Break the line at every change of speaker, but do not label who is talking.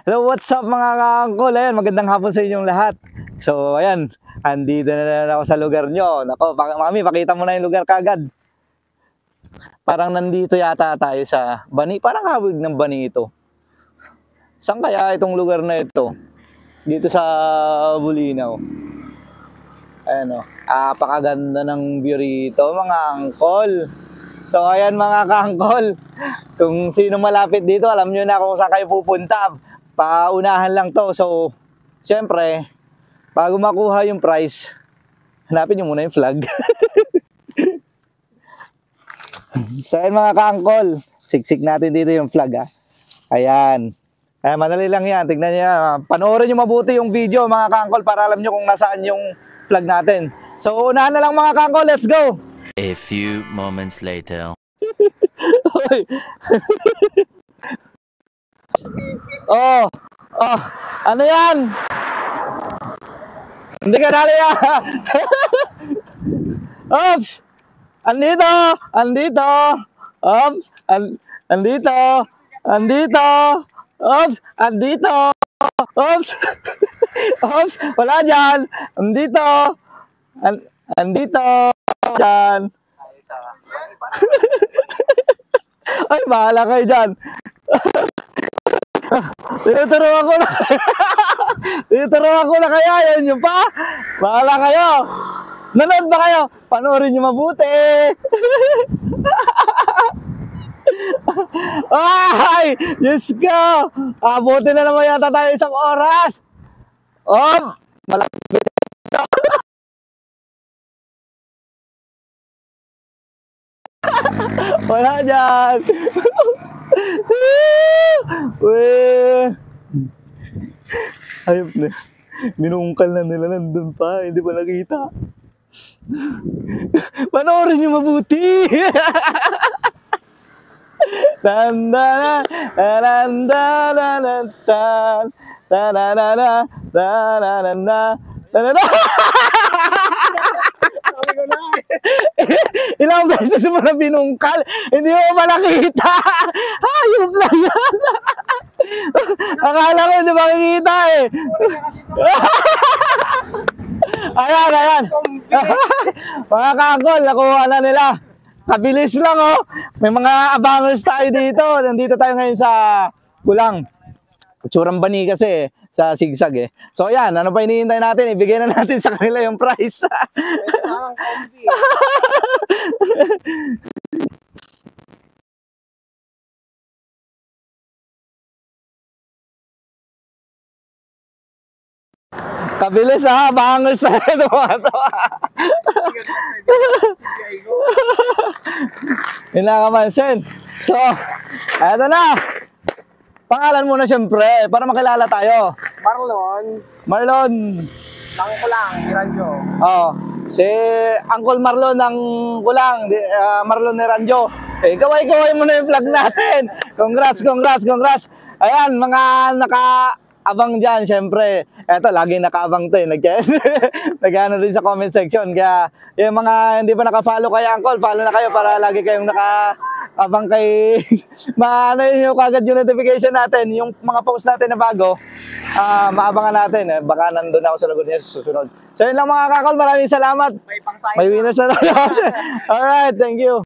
Hello, what's up mga ka-angkol? Ayan, magandang hapon sa inyong lahat. So, ayan, andito na naman ako sa lugar nyo. Nako, mami, pakita mo na yung lugar kagad. Parang nandito yata tayo sa Bani. Parang hawig ng Bani ito. Saan kaya itong lugar na ito? Dito sa Bulinaw. Ayan o, apakaganda ng view rito mga angkol. So, ayan mga ka-angkol. Kung sino malapit dito, alam nyo na kung saan kayo pupunta. Paunahan lang to. So, syempre, bago makuha yung price, hanapin nyo muna yung flag. So, ayan mga ka-angkol, siksik natin dito yung flag ha. Ayan. Ayan, madali lang yan. Tignan nyo yan. Panoorin nyo mabuti yung video mga ka-angkol para alam nyo kung nasaan yung flag natin. So, unahan na lang mga ka-angkol. Let's go!
A few moments later.
Oh, ano yan? Hindi ka dali yan. Oops! Andito! Oops! Andito! Oops! Oops! Oops! Wala dyan! Andito! Dyan! Ay, bahala kayo dyan! Tinuturuan ko na kaya, yun yung pa. Bahala kayo. Nanood ba kayo? Panoorin nyo mabuti. Ay! Diyos ko! Abuti na naman yata tayo isang oras. Oh! Malapit. Wala dyan. Ayop na. Minungkal na nila, nandun pa. Hindi pa nakita. Panoorin niyo mabuti. Tandana, tandana, tandana, tandana, tandana. Ilang beses mo na binungkal, hindi mo ba nakita? Hayop lang yan. Akala ko hindi makikita eh. Ayan. Mga ka-angkol, nakuha na nila. Kabilis lang oh. May mga abangers tayo dito. Nandito tayo ngayon sa Kulang. Tsurang Bani kasi sa Sigsag eh. So ayan, ano pa hinihintay natin? Ibigay na natin sa kanila yung price. Kabilis ha, bangers na ito mga to. Yun lang kamansin. So, eto na. Pangalan mo na siyempre, para makilala tayo. Marlon.
Ng Kulang, Niranjo.
Oh, si Uncle Marlon ng Kulang, Marlon Niranjo. Eh, gaway mo na yung vlog natin. Congrats. Ayan, mga nakaabang dyan, siyempre. Eto, laging nakaabang to eh. Nag-ano rin sa comment section. Kaya, yung mga hindi pa naka-follow kay Uncle, follow na kayo para lagi kayong abang kay maano yung kagad yung notification natin, yung mga post natin na bago, maabangan natin eh. Baka nandun ako sa lugar niya sa susunod. So yun lang mga kakol, maraming salamat. May winners na tayo. Alright, thank you.